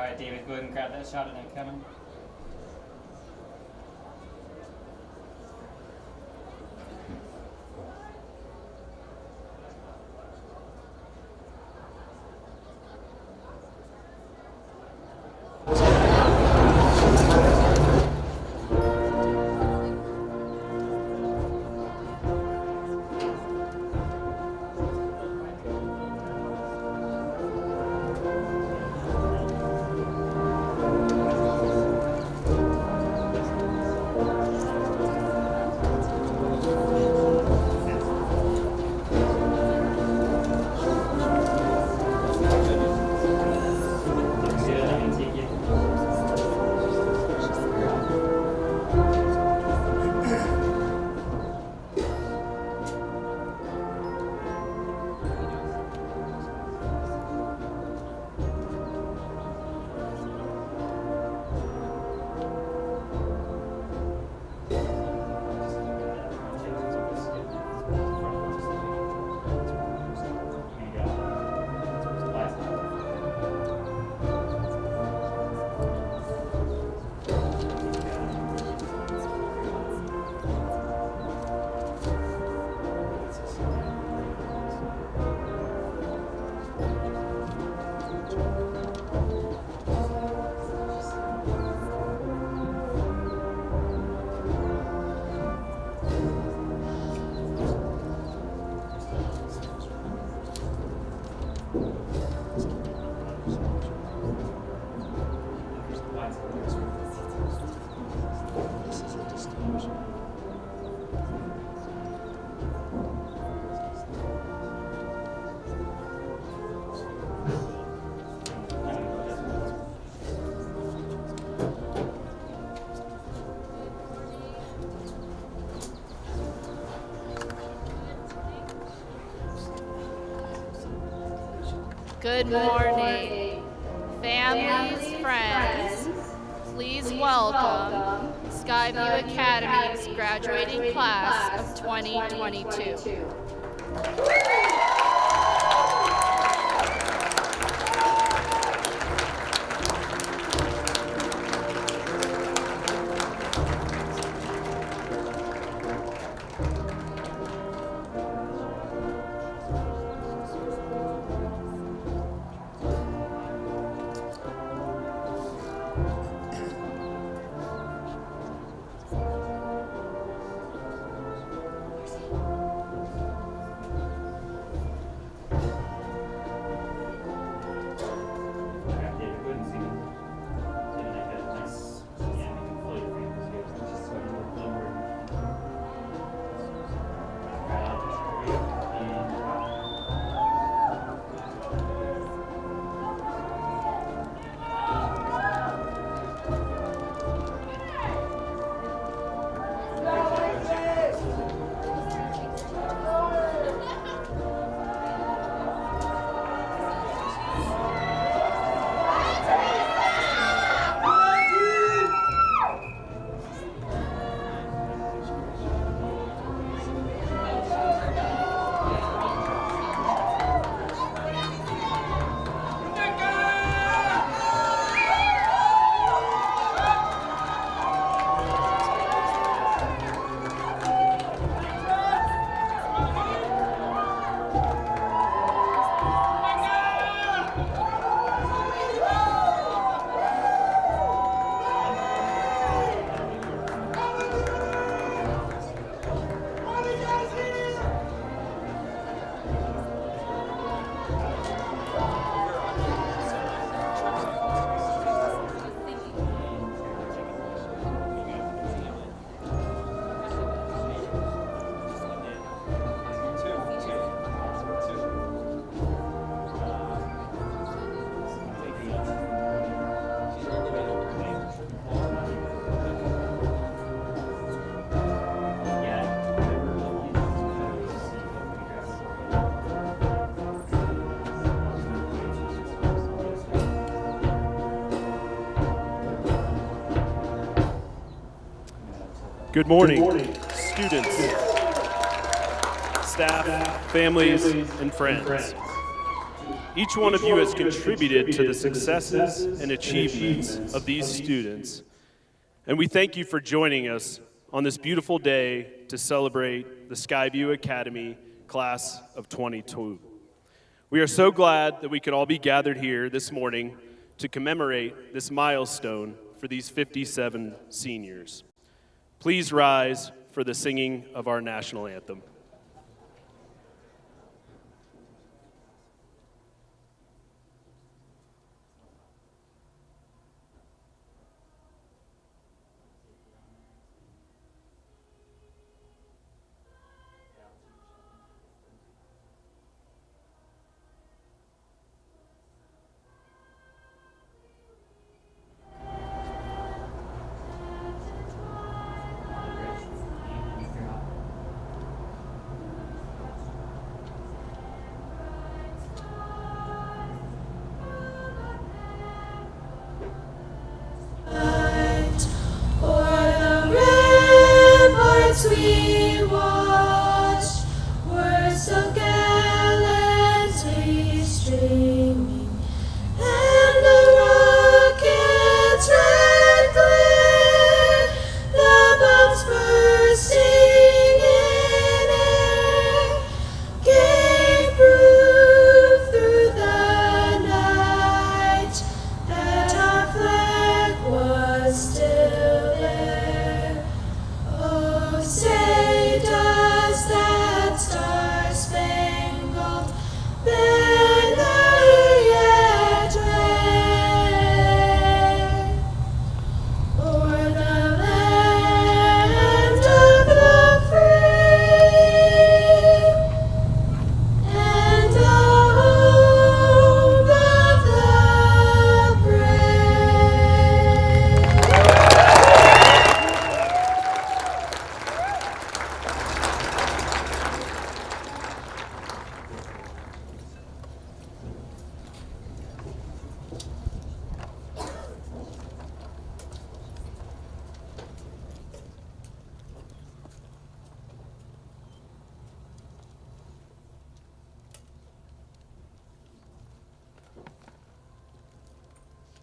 right, David, go ahead and grab that shot and then Kevin. Good morning, families, friends. Please welcome SkyView Academy's graduating class of 2022. Good morning, students, staff, families, and friends. Each one of you has contributed to the successes and achievements of these students, and we thank you for joining us on this beautiful day to celebrate the SkyView Academy Class of 22. We are so glad that we could all be gathered here this morning to commemorate this milestone for these 57 seniors. Please rise for the singing of our national anthem. We watched, words of gallantry streaming, and the rocket's red glare, the bombs bursting in air, gave proof through the night that our flag was still there. Oh, say does that star-spangled banner yet wave o'er the land of the free and the home of the brave?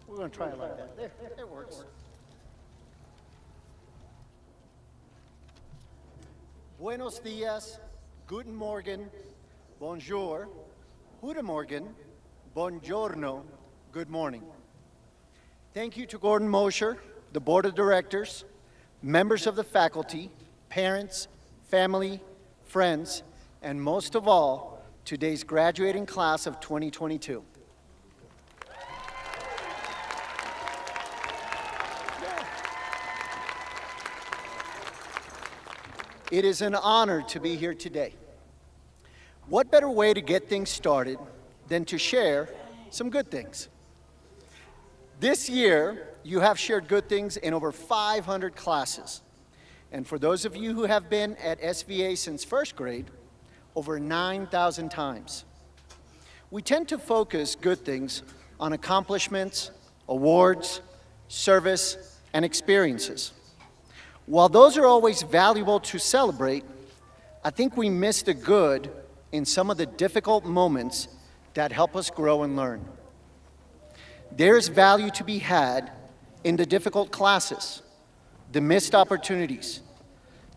We're going to try it like that. There, it works. Buenos dias, guten morgen, bonjour, guten morgen, buongiorno, good morning. Thank you to Gordon Mosher, the Board of Directors, members of the faculty, parents, family, friends, and most of all, today's graduating class of 2022. It is an honor to be here today. What better way to get things started than to share some good things? This year, you have shared good things in over 500 classes. And for those of you who have been at SVA since first grade, over 9,000 times. We tend to focus good things on accomplishments, awards, service, and experiences. While those are always valuable to celebrate, I think we miss the good in some of the difficult moments that help us grow and learn. There's value to be had in the difficult classes, the missed opportunities,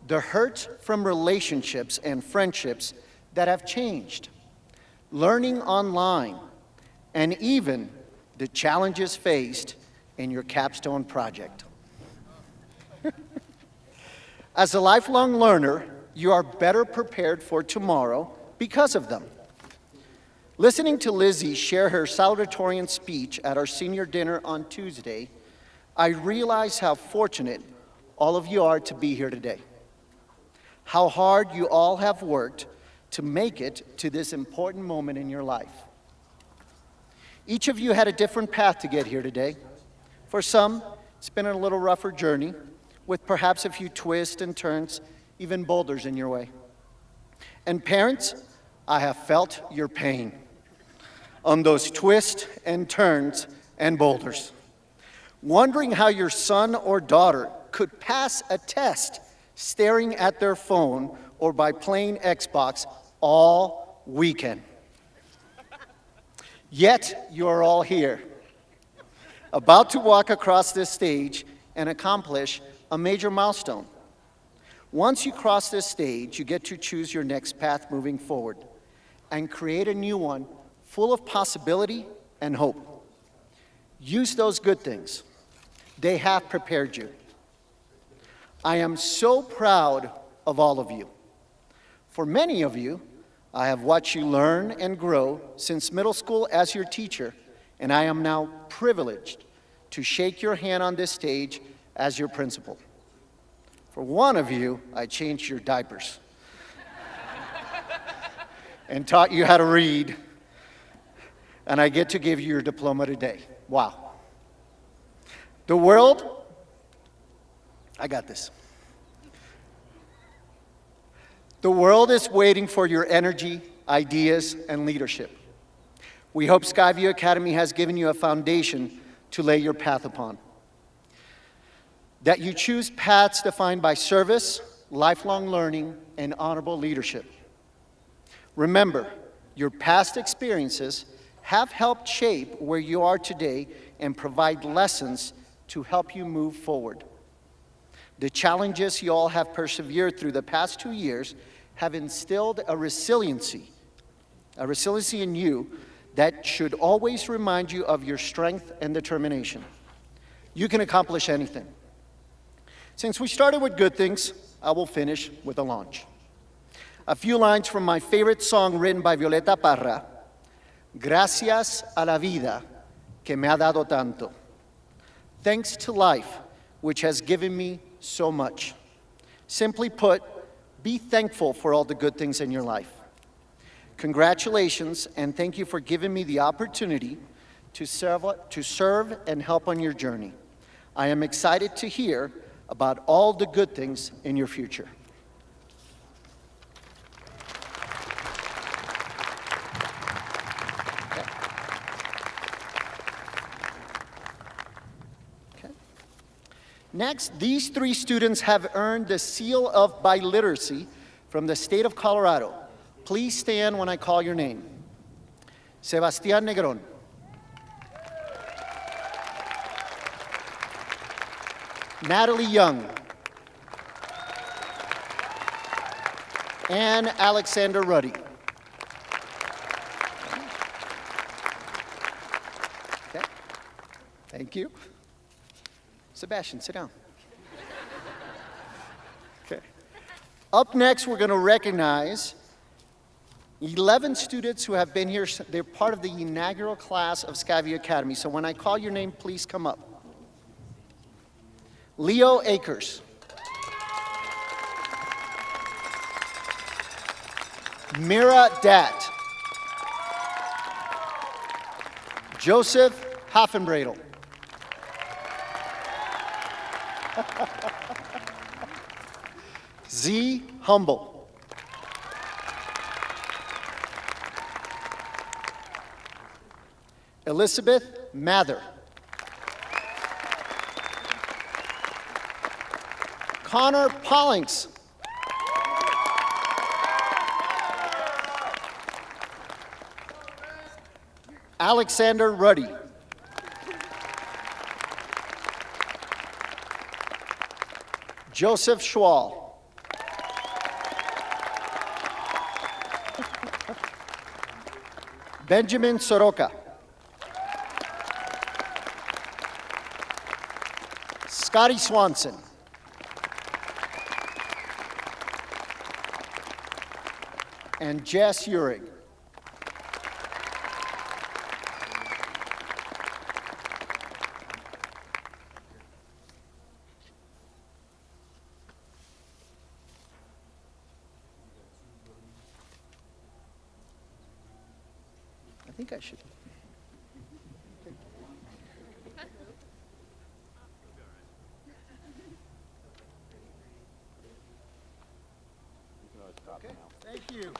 the hurt from relationships and friendships that have changed, learning online, and even the challenges faced in your capstone project. As a lifelong learner, you are better prepared for tomorrow because of them. Listening to Lizzie share her salutatorian speech at our senior dinner on Tuesday, I realize how fortunate all of you are to be here today. How hard you all have worked to make it to this important moment in your life. Each of you had a different path to get here today. For some, it's been a little rougher journey, with perhaps a few twists and turns, even boulders in your way. And parents, I have felt your pain on those twists and turns and boulders. Wondering how your son or daughter could pass a test staring at their phone or by playing Xbox all weekend. Yet you are all here, about to walk across this stage and accomplish a major milestone. Once you cross this stage, you get to choose your next path moving forward and create a new one full of possibility and hope. Use those good things. They have prepared you. I am so proud of all of you. For many of you, I have watched you learn and grow since middle school as your teacher, and I am now privileged to shake your hand on this stage as your principal. For one of you, I changed your diapers and taught you how to read, and I get to give you your diploma today. Wow. The world, I got this. The world is waiting for your energy, ideas, and leadership. We hope SkyView Academy has given you a foundation to lay your path upon. That you choose paths defined by service, lifelong learning, and honorable leadership. Remember, your past experiences have helped shape where you are today and provide lessons to help you move forward. The challenges you all have persevered through the past 2 years have instilled a resiliency in you that should always remind you of your strength and determination. You can accomplish anything. Since we started with good things, I will finish with a launch. A few lines from my favorite song written by Violeta Parra, Gracias a la vida que me ha dado tanto. Thanks to life, which has given me so much. Simply put, be thankful for all the good things in your life. Congratulations, and thank you for giving me the opportunity to serve and help on your journey. I am excited to hear about all the good things in your future. Next, these 3 students have earned the seal of biliteracy from the state of Colorado. Please stand when I call your name. Sebastián Negrón. Natalie Young. And Alexander Ruddy. Okay. Thank you. Sebastian, sit down. Okay. Up next, we're going to recognize 11 students who have been here. They're part of the inaugural class of SkyView Academy. So when I call your name, please come up. Leo Akers. Mira Dat. Joseph Hoffenbradel. Z. Humble. Elizabeth Mather. Connor Pollings. Alexander Ruddy. Joseph Schwal. Benjamin Soroka. Scotty Swanson. And Jess Urig. I think I should. Okay, thank you.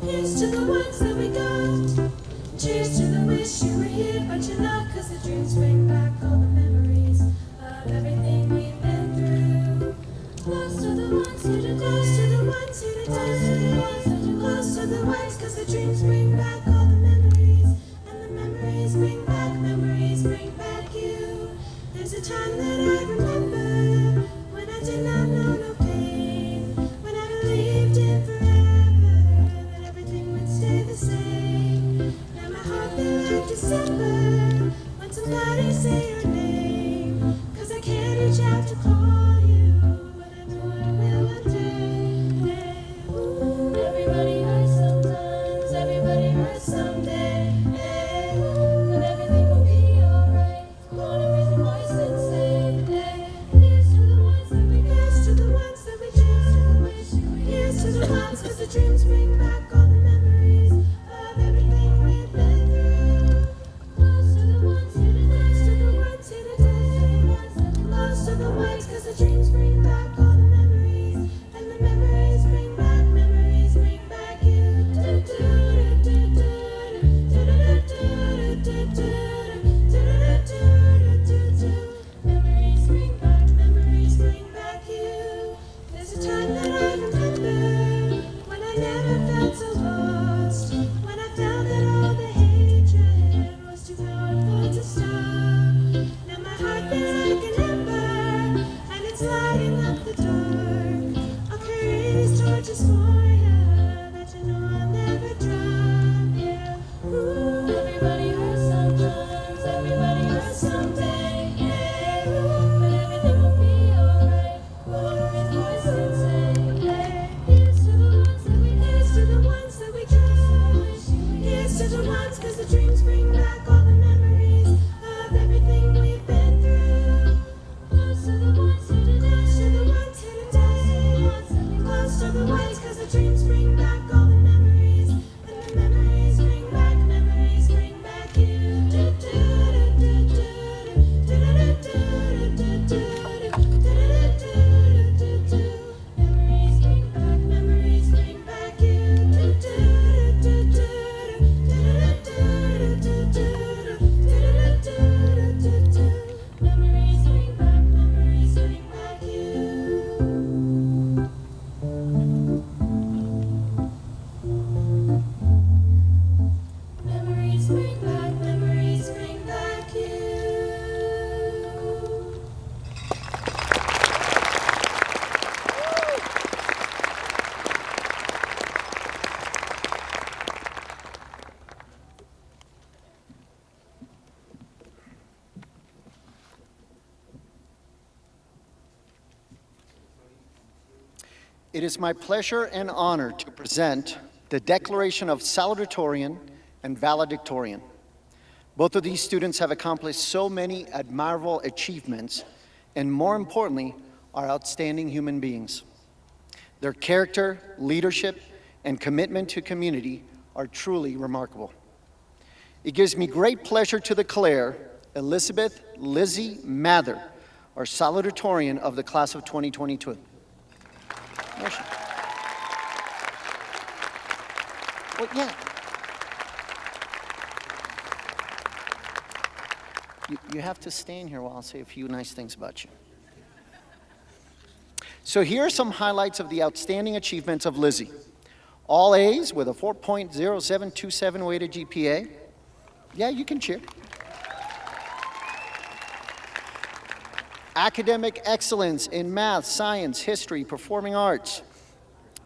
Here's to the ones that we got. Cheers to the wish you were here, but you're not. 'Cause the dreams bring back all the memories of everything we've been through. Close to the ones here today. Close to the ones here today. Close to the ones, 'cause the dreams bring back all the memories. And the memories bring back you. There's a time that I remember when I did not know no pain. When I believed in forever that everything would stay the same. Now my heart feels like December when somebody say your name. 'Cause I can't reach out to call you, but I know I will one day. Ooh, everybody hurts sometimes, everybody hurts someday. But everything will be alright. Wanna raise your voice and say, here's to the ones that we got. Here's to the ones that we got. Here's to the ones, 'cause the dreams bring back all the memories of everything we've been through. Close to the ones here today. Close to the ones here today. Close to the ones, 'cause the dreams bring back all the memories. And the memories bring back you. Memories bring back you. There's a time that I remember when I never felt so lost. When I felt that all the hatred was too powerful to stop. Now my heart feels like an ember, and it's lighting up the dark. I'll carry these torches for you, that you know I'll never drop. Yeah. Ooh, everybody hurts sometimes, everybody hurts someday. Yeah. Ooh, but everything will be alright. Wanna raise your voice and say, here's to the ones that we got. Here's to the ones that we got. Here's to the ones, 'cause the dreams bring back all the memories of everything we've been through. Close to the ones here today. Close to the ones here today. Close to the ones, 'cause the dreams bring back all the memories. And the memories bring back you. Memories bring back It is my pleasure and honor to present the Declaration of Salutatorian and Valedictorian. Both of these students have accomplished so many admirable achievements, and more importantly, are outstanding human beings. Their character, leadership, and commitment to community are truly remarkable. It gives me great pleasure to declare Elizabeth Lizzie Mather, our salutatorian of the class of 2022. Motion. Well, yeah. You have to stay in here while I'll say a few nice things about you. So here are some highlights of the outstanding achievements of Lizzie. All A's with a 4.0727 weighted GPA. Yeah, you can cheer. Academic excellence in math, science, history, performing arts.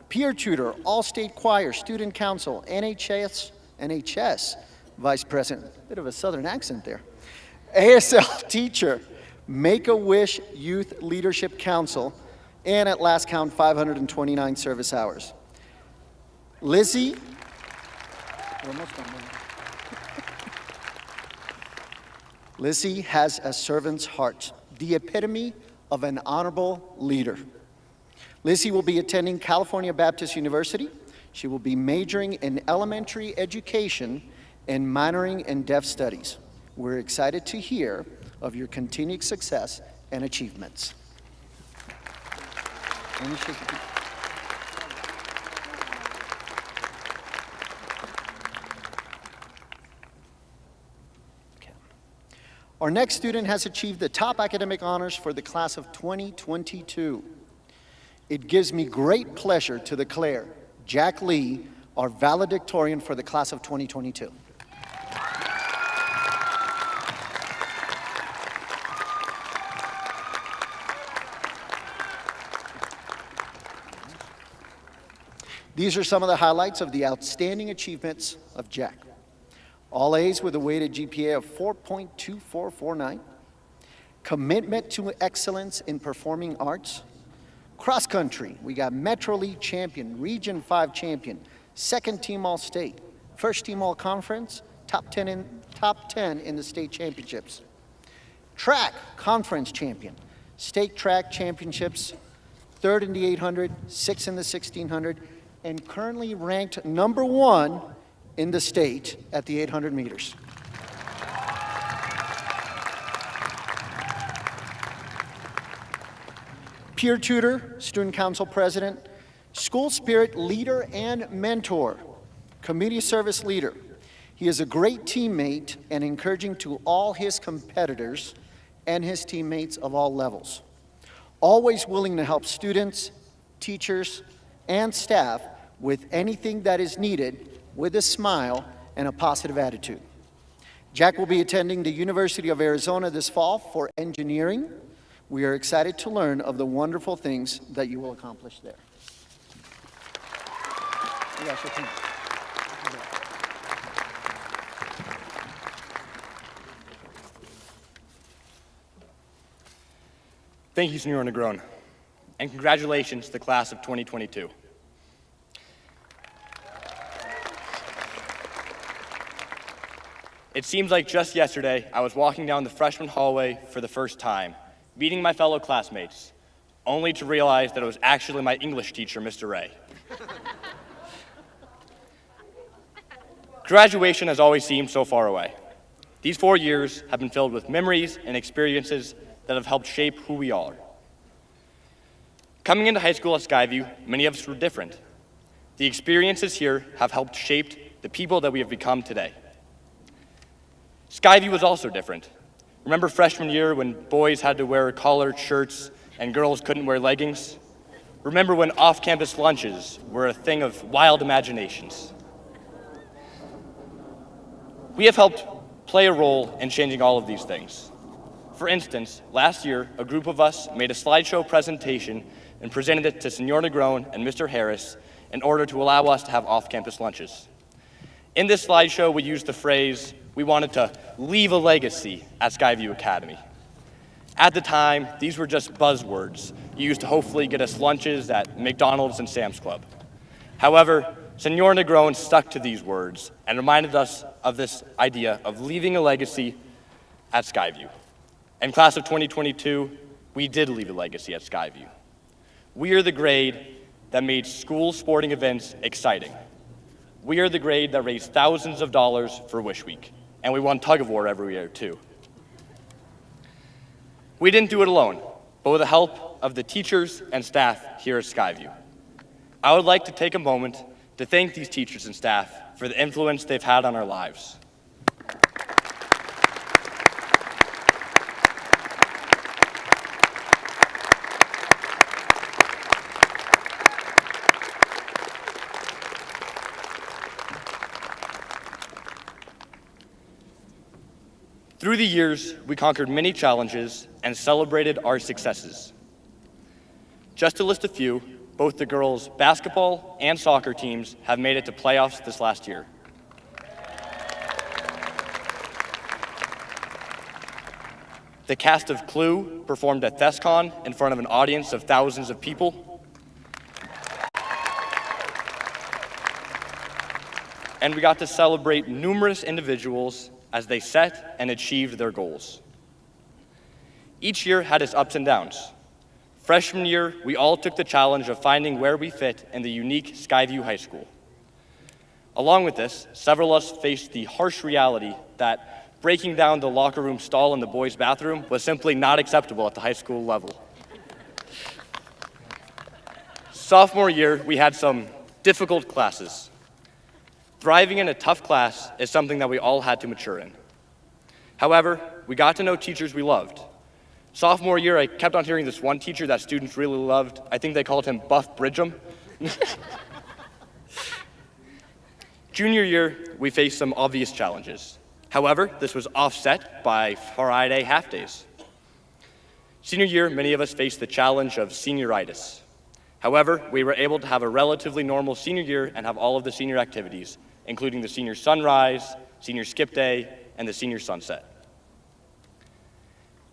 Peer tutor, all-state choir, student council, NHS vice president. Bit of a southern accent there. ASL teacher, Make-A-Wish Youth Leadership Council, and at last count, 529 service hours. Lizzie, Lizzie has a servant's heart, the epitome of an honorable leader. Lizzie will be attending California Baptist University. She will be majoring in elementary education and minoring in deaf studies. We're excited to hear of your continued success and achievements. Let me shake it. Okay. Our next student has achieved the top academic honors for the class of 2022. It gives me great pleasure to declare Jack Lee our valedictorian for the class of 2022. These are some of the highlights of the outstanding achievements of Jack. All A's with a weighted GPA of 4.2449, commitment to excellence in performing arts, cross country, we got Metro League champion, Region 5 champion, second team All-State, first team All-Conference, top 10 in the state championships. Track, conference champion, state track championships, third in the 800, sixth in the 1600, and currently ranked #1 in the state at the 800 meters. Peer tutor, student council president, school spirit leader and mentor, community service leader. He is a great teammate and encouraging to all his competitors and his teammates of all levels. Always willing to help students, teachers, and staff with anything that is needed with a smile and a positive attitude. Jack will be attending the University of Arizona this fall for engineering. We are excited to learn of the wonderful things that you will accomplish there. Thank you, Senor Negron, and congratulations to the class of 2022. It seems like just yesterday I was walking down the freshman hallway for the first time, meeting my fellow classmates, only to realize that it was actually my English teacher, Mr. Ray. Graduation has always seemed so far away. These 4 years have been filled with memories and experiences that have helped shape who we are. Coming into high school at SkyView, many of us were different. The experiences here have helped shape the people that we have become today. SkyView was also different. Remember freshman year when boys had to wear collared shirts and girls couldn't wear leggings? Remember when off-campus lunches were a thing of wild imaginations? We have helped play a role in changing all of these things. For instance, last year, a group of us made a slideshow presentation and presented it to Senor Negron and Mr. Harris in order to allow us to have off-campus lunches. In this slideshow, we used the phrase, we wanted to leave a legacy at SkyView Academy. At the time, these were just buzzwords used to hopefully get us lunches at McDonald's and Sam's Club. However, Senor Negron stuck to these words and reminded us of this idea of leaving a legacy at SkyView. In class of 2022, we did leave a legacy at SkyView. We are the grade that made school sporting events exciting. We are the grade that raised thousands of dollars for Wish Week, and we won tug of war every year too. We didn't do it alone, but with the help of the teachers and staff here at SkyView. I would like to take a moment to thank these teachers and staff for the influence they've had on our lives. Through the years, we conquered many challenges and celebrated our successes. Just to list a few, both the girls' basketball and soccer teams have made it to playoffs this last year. The cast of Clue performed at ThesCon in front of an audience of thousands of people. And we got to celebrate numerous individuals as they set and achieved their goals. Each year had its ups and downs. Freshman year, we all took the challenge of finding where we fit in the unique SkyView High School. Along with this, several of us faced the harsh reality that breaking down the locker room stall in the boys' bathroom was simply not acceptable at the high school level. Sophomore year, we had some difficult classes. Thriving in a tough class is something that we all had to mature in. However, we got to know teachers we loved. Sophomore year, I kept on hearing this one teacher that students really loved. I think they called him Buff Bridgham. Junior year, we faced some obvious challenges. However, this was offset by Friday half-days. Senior year, many of us faced the challenge of senioritis. However, we were able to have a relatively normal senior year and have all of the senior activities, including the senior sunrise, senior skip day, and the senior sunset.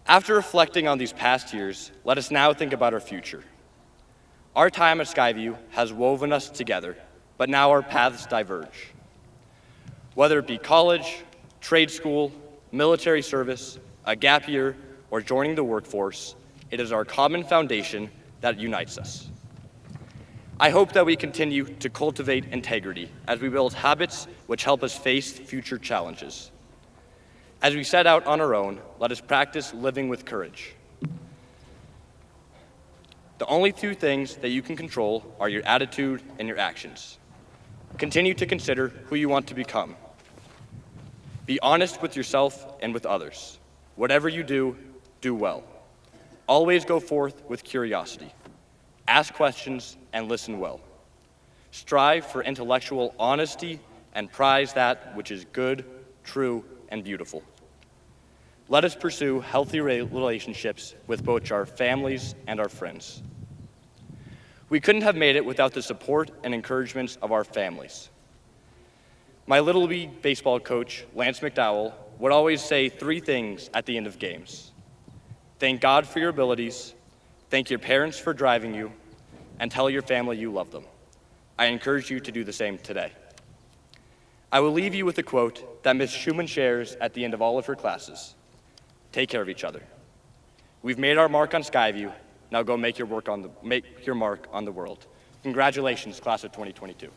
After reflecting on these past years, let us now think about our future. Our time at SkyView has woven us together, but now our paths diverge. Whether it be college, trade school, military service, a gap year, or joining the workforce, it is our common foundation that unites us. I hope that we continue to cultivate integrity as we build habits which help us face future challenges. As we set out on our own, let us practice living with courage. The only two things that you can control are your attitude and your actions. Continue to consider who you want to become. Be honest with yourself and with others. Whatever you do, do well. Always go forth with curiosity. Ask questions and listen well. Strive for intellectual honesty and prize that which is good, true, and beautiful. Let us pursue healthy relationships with both our families and our friends. We couldn't have made it without the support and encouragements of our families. My Little League baseball coach, Lance McDowell, would always say 3 things at the end of games. Thank God for your abilities, thank your parents for driving you, and tell your family you love them. I encourage you to do the same today. I will leave you with a quote that Ms. Schumann shares at the end of all of her classes. Take care of each other. We've made our mark on SkyView. Now go make your mark on the world. Congratulations, class of 2022.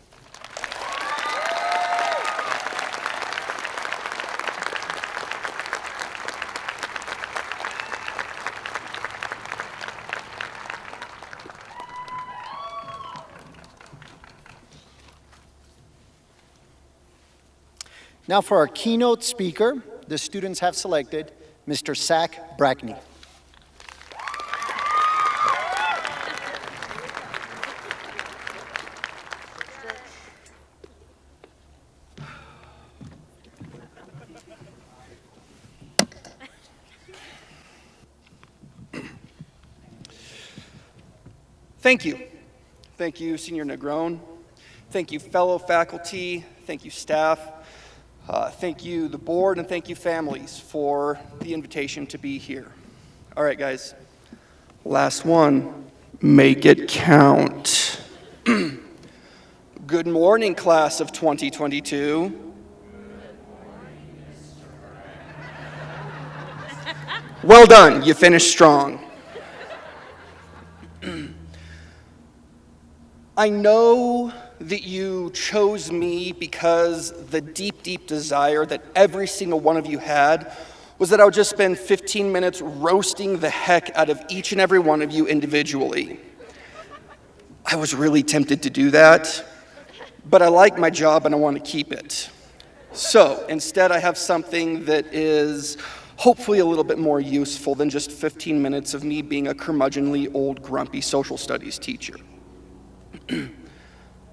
Now for our keynote speaker, the students have selected Mr. Zach Brackney. Thank you. Thank you, Senior Negron. Thank you, fellow faculty. Thank you, staff. Thank you, the board, and thank you, families, for the invitation to be here. All right, guys. Last one. Make it count. Good morning, class of 2022. Well done. You finished strong. I know that you chose me because the deep, deep desire that every single one of you had was that I would just spend 15 minutes roasting the heck out of each and every one of you individually. I was really tempted to do that, but I like my job and I want to keep it. So instead, I have something that is hopefully a little bit more useful than just 15 minutes of me being a curmudgeonly, old, grumpy social studies teacher.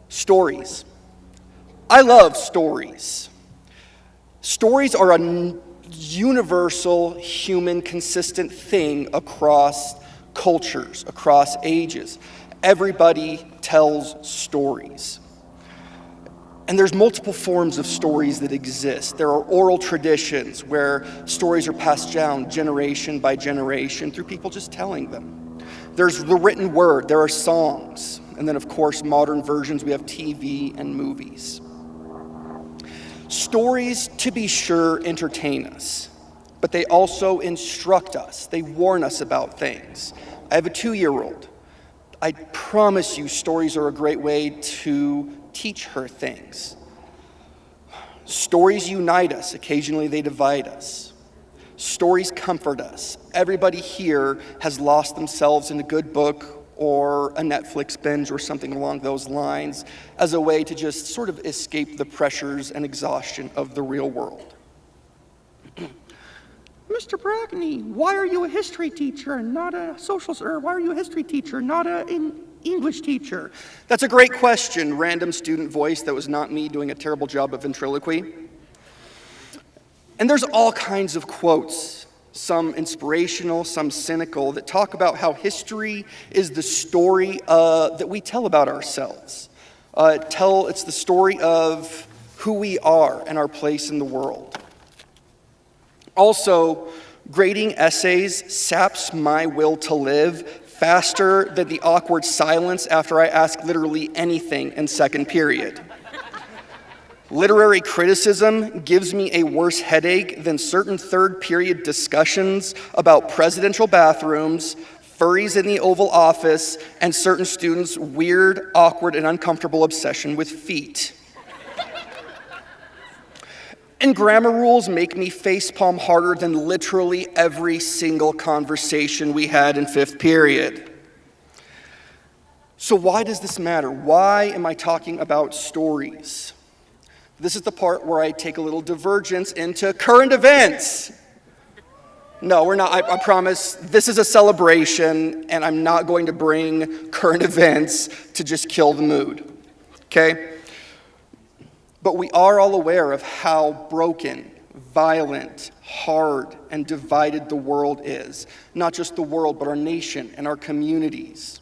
Stories. I love stories. Stories are a universal, human, consistent thing across cultures, across ages. Everybody tells stories. And there's multiple forms of stories that exist. There are oral traditions where stories are passed down generation by generation through people just telling them. There's the written word, there are songs. And then, of course, modern versions, we have TV and movies. Stories, to be sure, entertain us, but they also instruct us. They warn us about things. I have a 2-year-old. I promise you stories are a great way to teach her things. Stories unite us, occasionally they divide us. Stories comfort us. Everybody here has lost themselves in a good book or a Netflix binge or something along those lines as a way to just sort of escape the pressures and exhaustion of the real world. Mr. Brackney, why are you a history teacher and not a why are you a history teacher, not an English teacher? That's a great question, random student voice that was not me doing a terrible job of ventriloquy. And there's all kinds of quotes, some inspirational, some cynical, that talk about how history is the story that we tell about ourselves. It's the story of who we are and our place in the world. Also, grading essays saps my will to live faster than the awkward silence after I ask literally anything in second period. Literary criticism gives me a worse headache than certain third period discussions about presidential bathrooms, furries in the Oval Office, and certain students' weird, awkward, and uncomfortable obsession with feet. And grammar rules make me facepalm harder than literally every single conversation we had in fifth period. So why does this matter? Why am I talking about stories? This is the part where I take a little divergence into current events. No, we're not. I promise this is a celebration, and I'm not going to bring current events to just kill the mood. Okay? But we are all aware of how broken, violent, hard, and divided the world is. Not just the world, but our nation and our communities.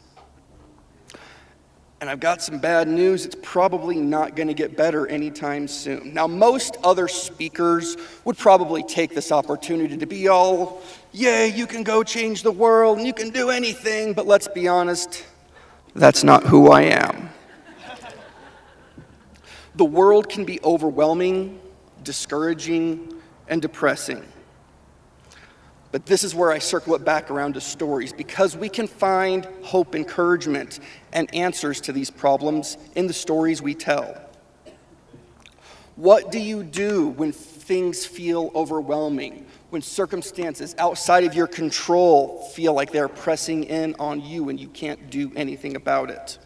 And I've got some bad news. It's probably not going to get better anytime soon. Now, most other speakers would probably take this opportunity to be all, yay, you can go change the world and you can do anything. But let's be honest, that's not who I am. The world can be overwhelming, discouraging, and depressing. But this is where I circle it back around to stories, because we can find hope, encouragement, and answers to these problems in the stories we tell. What do you do when things feel overwhelming, when circumstances outside of your control feel like they're pressing in on you and you can't do anything about it?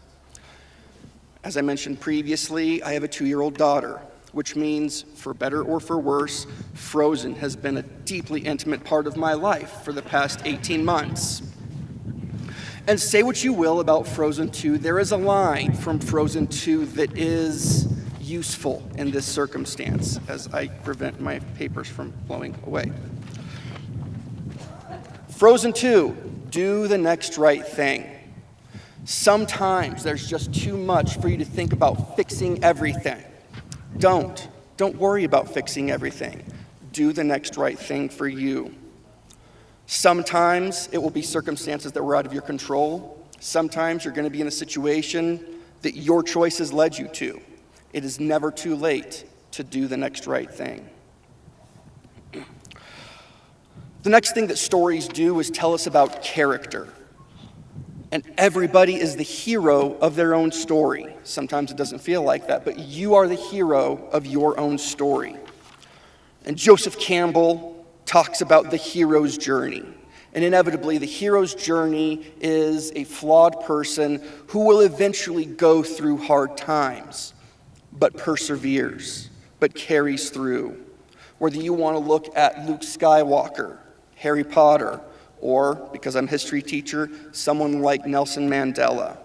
As I mentioned previously, I have a 2-year-old daughter, which means, for better or for worse, Frozen has been a deeply intimate part of my life for the past 18 months. And say what you will about Frozen 2, there is a line from Frozen 2 that is useful in this circumstance, as I prevent my papers from blowing away. Frozen 2, do the next right thing. Sometimes there's just too much for you to think about fixing everything. Don't worry about fixing everything. Do the next right thing for you. Sometimes it will be circumstances that were out of your control. Sometimes you're going to be in a situation that your choices led you to. It is never too late to do the next right thing. The next thing that stories do is tell us about character. And everybody is the hero of their own story. Sometimes it doesn't feel like that, but you are the hero of your own story. And Joseph Campbell talks about the hero's journey. And inevitably, the hero's journey is a flawed person who will eventually go through hard times, but perseveres, but carries through. Whether you want to look at Luke Skywalker, Harry Potter, or, because I'm a history teacher, someone like Nelson Mandela.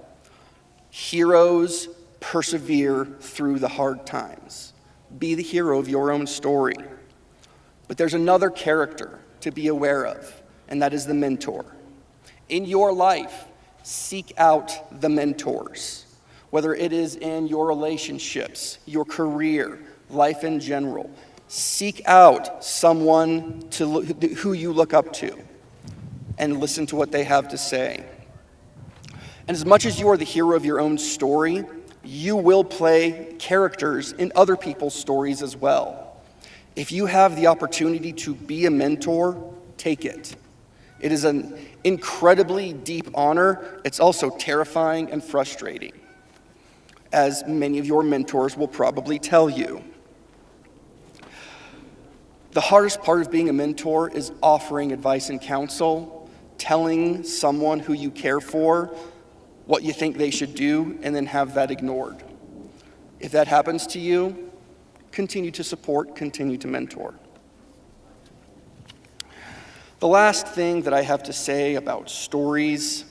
Heroes persevere through the hard times. Be the hero of your own story. But there's another character to be aware of, and that is the mentor. In your life, seek out the mentors, whether it is in your relationships, your career, life in general. Seek out someone who you look up to, and listen to what they have to say. And as much as you are the hero of your own story, you will play characters in other people's stories as well. If you have the opportunity to be a mentor, take it. It is an incredibly deep honor. It's also terrifying and frustrating, as many of your mentors will probably tell you. The hardest part of being a mentor is offering advice and counsel, telling someone who you care for what you think they should do, and then have that ignored. If that happens to you, continue to support, continue to mentor. The last thing that I have to say about stories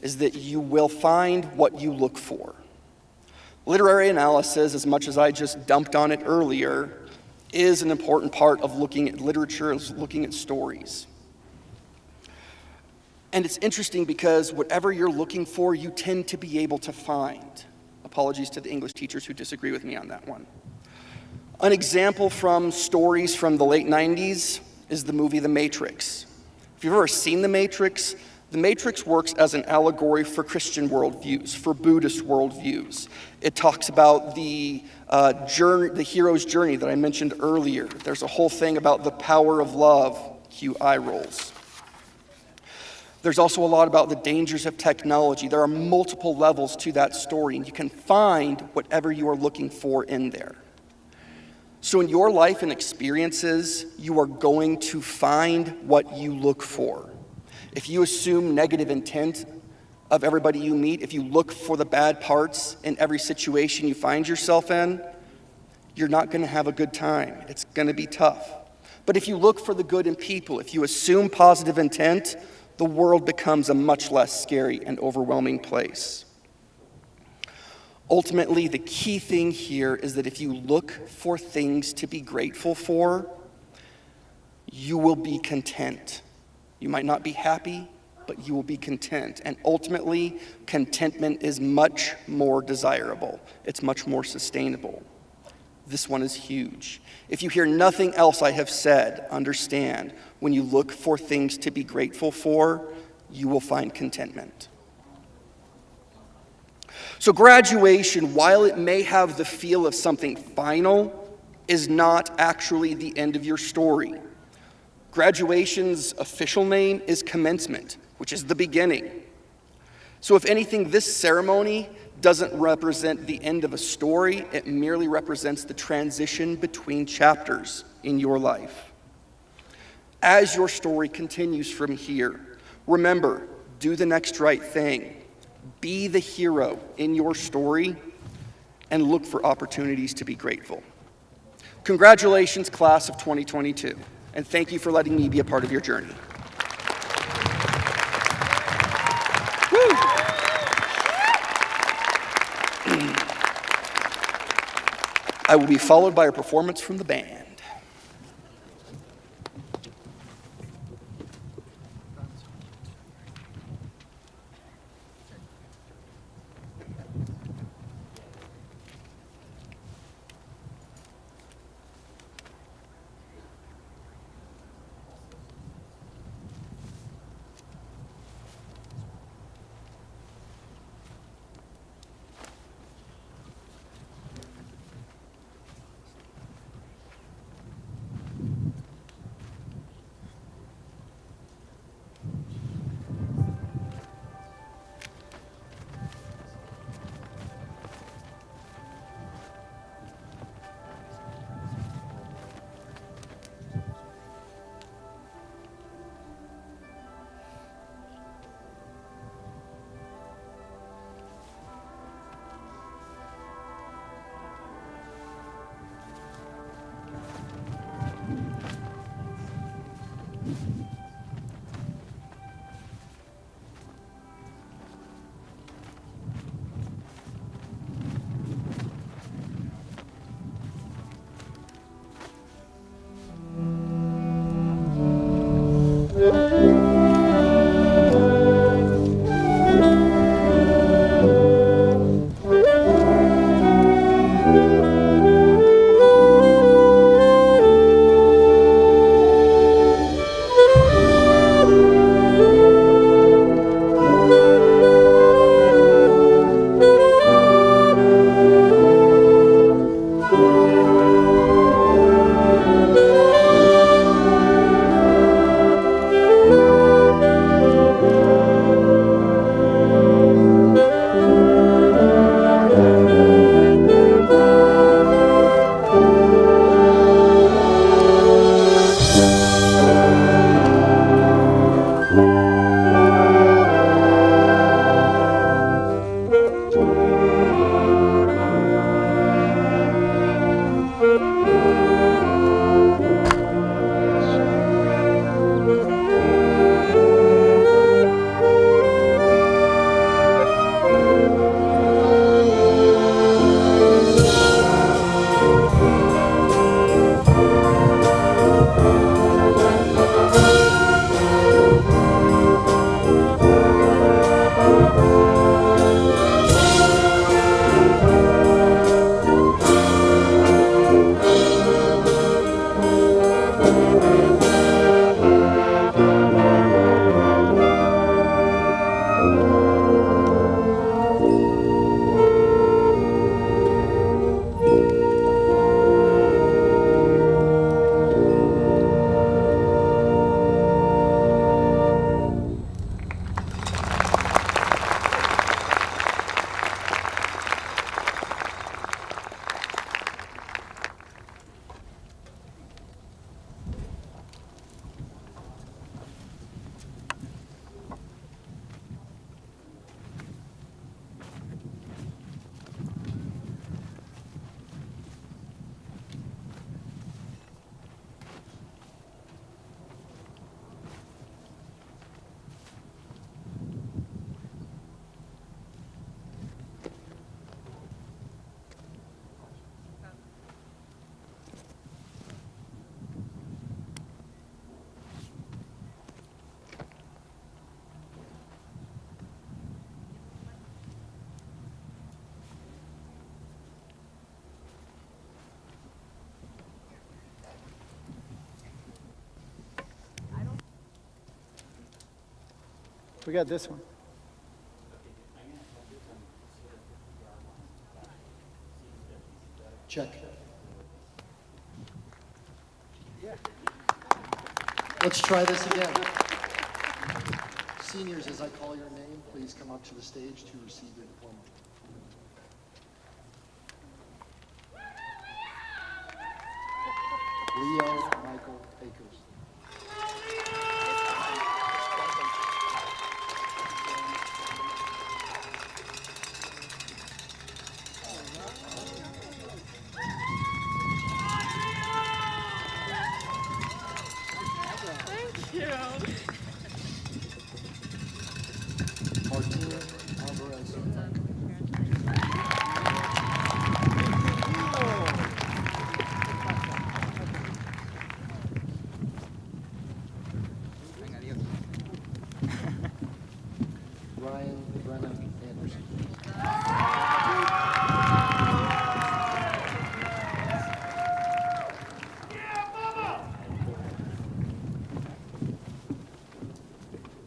is that you will find what you look for. Literary analysis, as much as I just dumped on it earlier, is an important part of looking at literature, is looking at stories. And it's interesting because whatever you're looking for, you tend to be able to find. Apologies to the English teachers who disagree with me on that one. An example from stories from the late 90s is the movie The Matrix. If you've ever seen The Matrix works as an allegory for Christian worldviews, for Buddhist worldviews. It talks about the hero's journey that I mentioned earlier. There's a whole thing about the power of love, cue eye rolls. There's also a lot about the dangers of technology. There are multiple levels to that story, and you can find whatever you are looking for in there. So in your life and experiences, you are going to find what you look for. If you assume negative intent of everybody you meet, if you look for the bad parts in every situation you find yourself in, you're not going to have a good time. It's going to be tough. But if you look for the good in people, if you assume positive intent, the world becomes a much less scary and overwhelming place. Ultimately, the key thing here is that if you look for things to be grateful for, you will be content. You might not be happy, but you will be content. And ultimately, contentment is much more desirable. It's much more sustainable. This one is huge. If you hear nothing else I have said, understand, when you look for things to be grateful for, you will find contentment. So graduation, while it may have the feel of something final, is not actually the end of your story. Graduation's official name is commencement, which is the beginning. So if anything, this ceremony doesn't represent the end of a story, it merely represents the transition between chapters in your life. As your story continues from here, remember, do the next right thing. Be the hero in your story and look for opportunities to be grateful. Congratulations, class of 2022, and thank you for letting me be a part of your journey. Woo. I will be followed by a performance from the band. We got this one. Check. Let's try this again. Seniors, as I call your name, please come up to the stage to receive your diploma. Leo Michael Akers. Martina Alvarez. Ryan Brenna Anderson.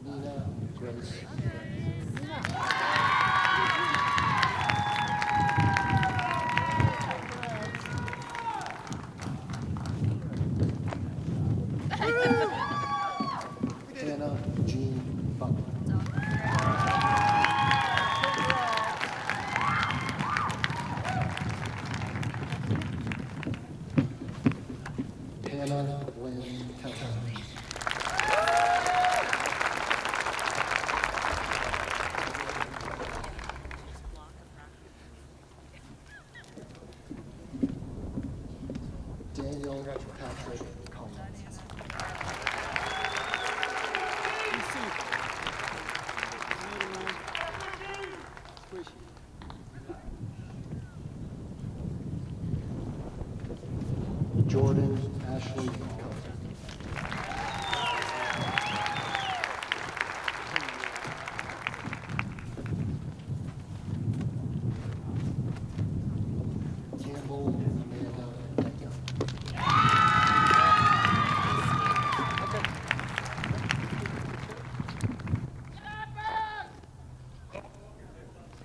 Nina Grace. Hannah Jean Butler. Hannah Lynn Kessler. Daniel Patrick Collins. Jordan Ashley Coe. Campbell Amanda Becker.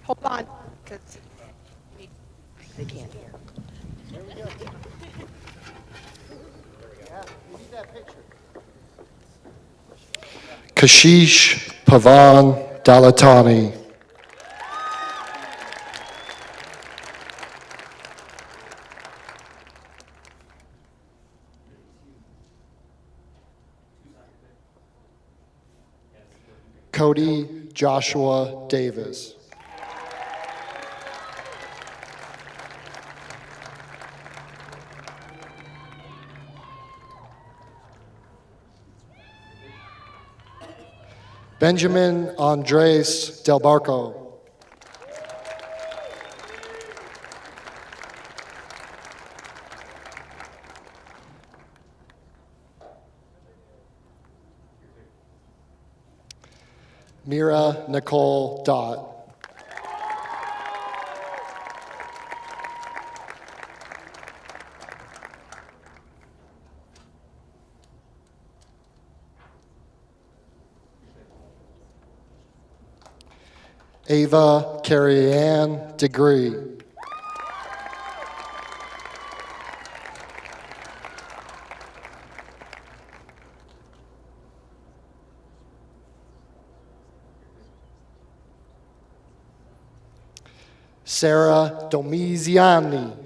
Hold on, because they can't hear. Yeah, we need that picture. Kashish Pavan Dalatani. Cody Joshua Davis. Benjamin Andres Del Barco. Mira Nicole Dott. Ava Carrie Ann Degree. Sarah Domiziani.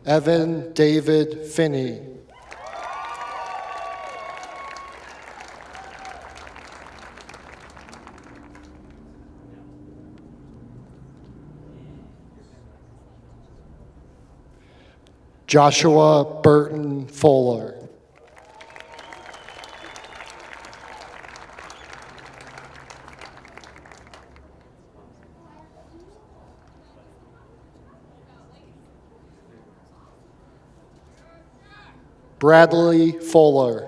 Evan David Finney. Joshua Burton Fuller. Bradley Fuller.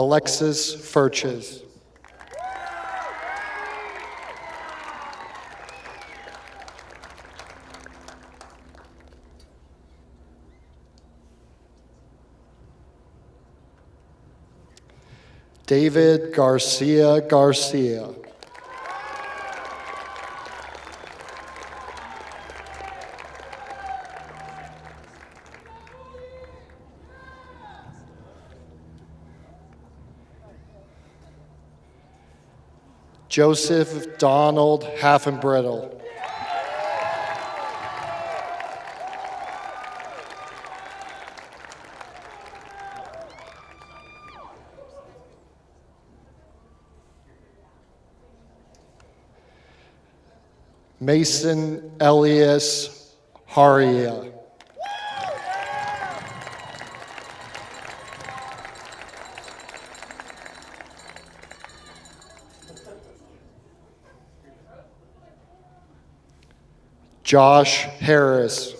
Alexis Furches. David Garcia Garcia. Joseph Donald Halfenbrittle. Mason Elias Haria. Josh Harris.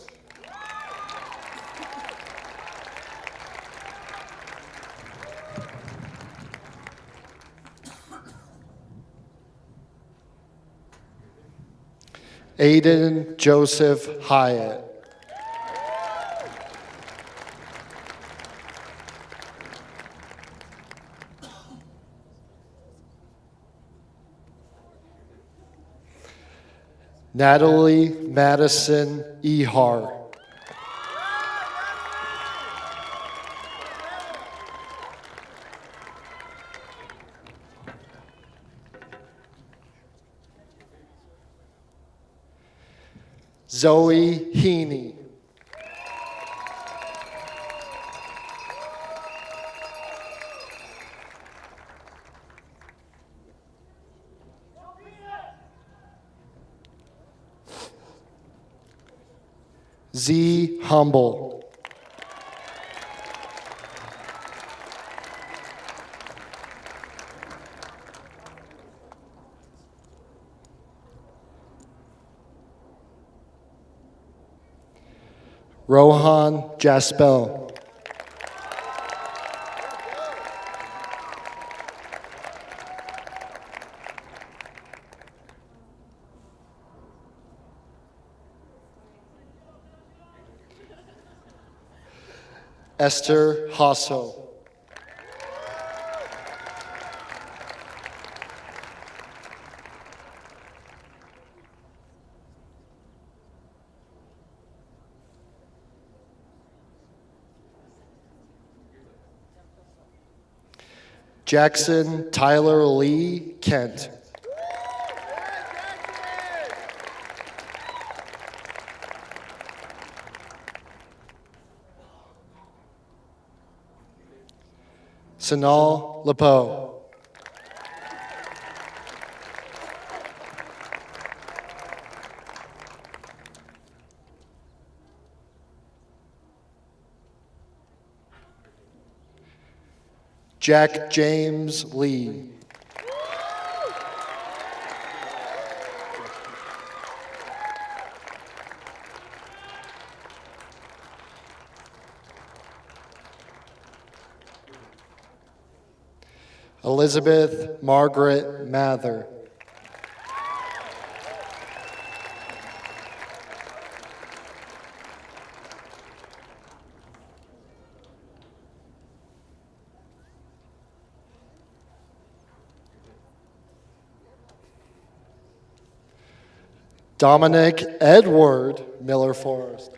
Aiden Joseph Hyatt. Natalie Madison Ehar. Zoe Heaney. Z Humble. Rohan Jaspel. Esther Hasso. Jackson Tyler Lee Kent. Sanal Lepeau. Jack James Lee. Elizabeth Margaret Mather. Dominic Edward Miller Forrest.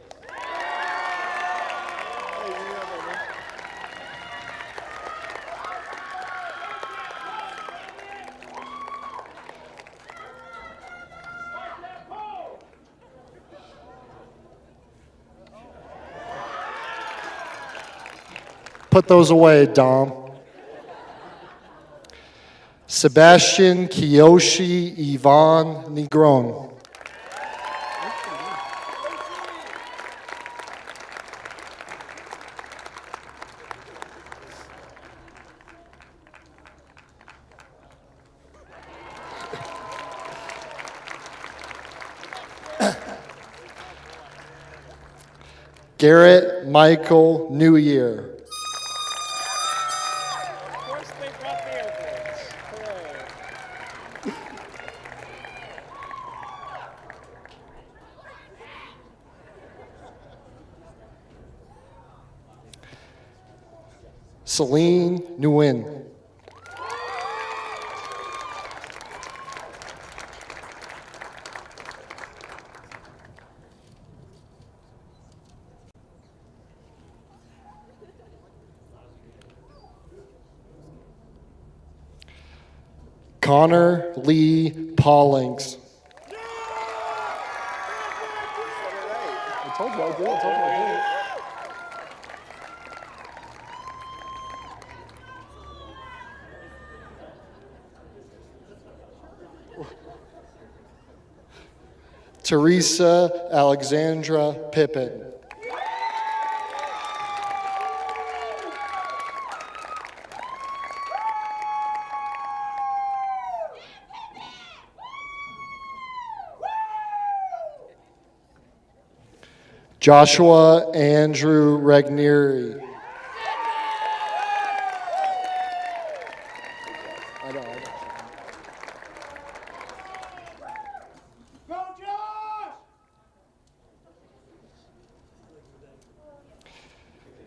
Put those away, Dom. Sebastian Kiyoshi Yvonne Negron. Garrett Michael New Year. Celine Nguyen. Connor Lee Paulings. I told you I'd do it. I told you I'd do it. Teresa Alexandra Pippin. Joshua Andrew Regnieri.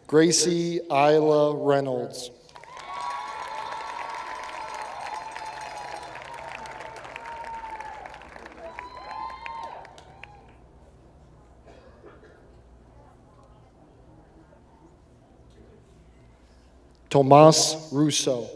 Gracie Isla Reynolds. Tomas Russo.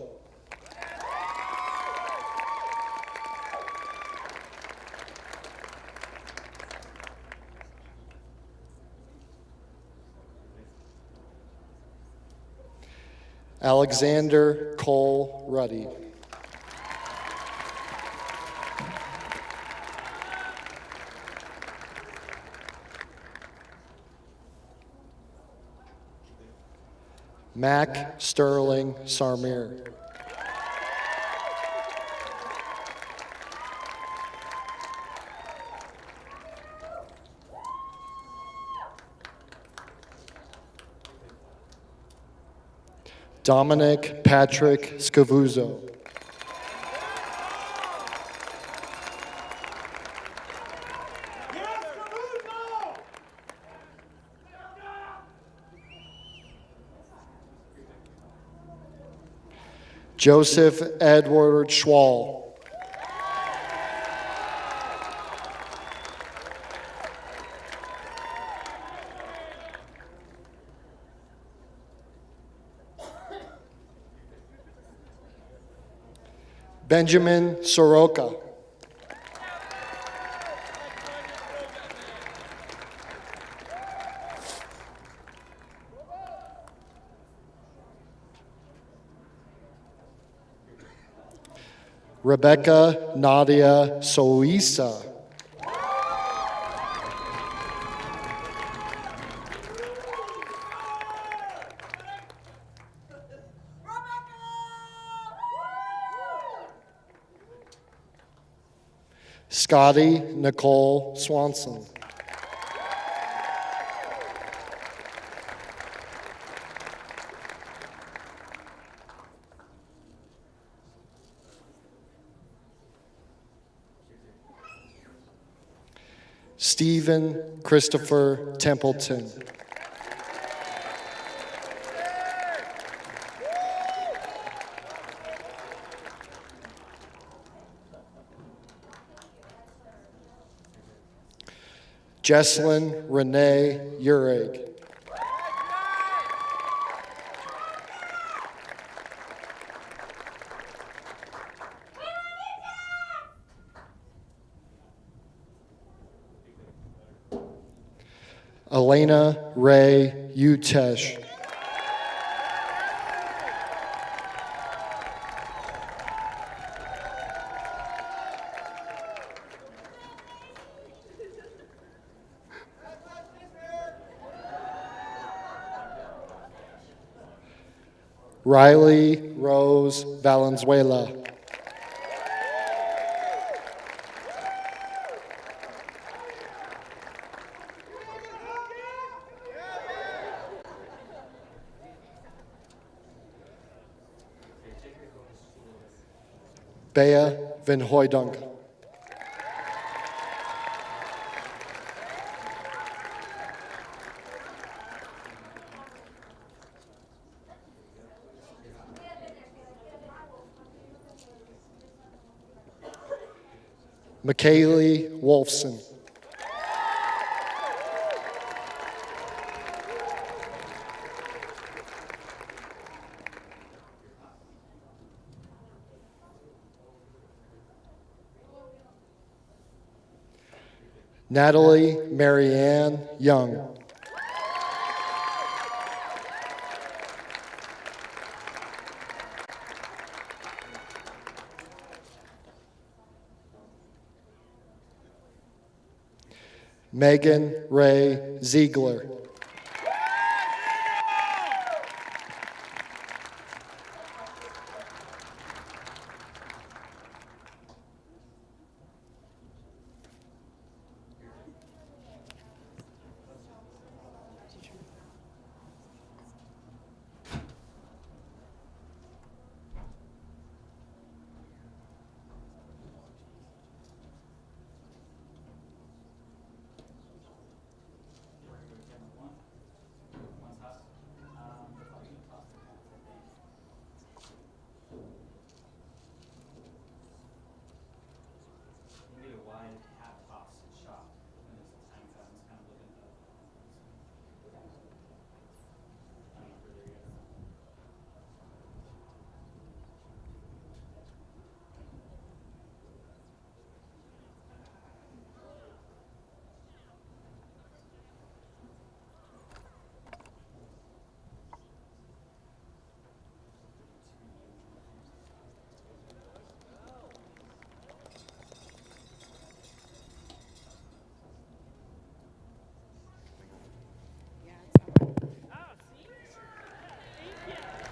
Alexander Cole Ruddy. Mac Sterling Sarmir. Dominic Patrick Scavuzzo. Joseph Edward Schwall. Benjamin Soroka. Rebecca Nadia Soisa. Scotty Nicole Swanson. Stephen Christopher Templeton. Jesslyn Renee Ureg. Elena Ray Utesh. Riley Rose Valenzuela. Bea van Hooijdonk. McKaylee Wolfson. Natalie Marianne Young. Megan Ray Ziegler.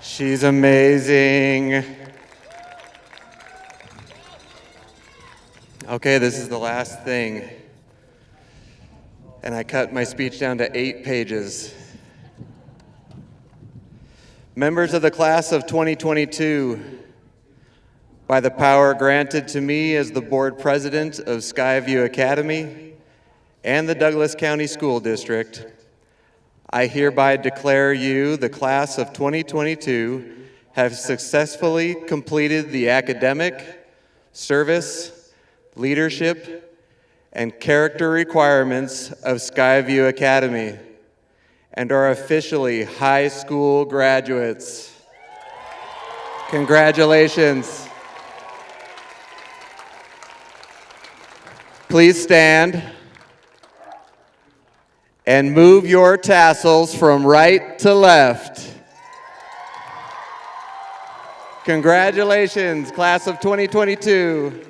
She's amazing. Okay, this is the last thing. And I cut my speech down to 8 pages. Members of the class of 2022, by the power granted to me as the board president of SkyView Academy and the Douglas County School District, I hereby declare you, the class of 2022, have successfully completed the academic, service, leadership, and character requirements of SkyView Academy and are officially high school graduates. Congratulations. Please stand and move your tassels from right to left. Congratulations, class of 2022.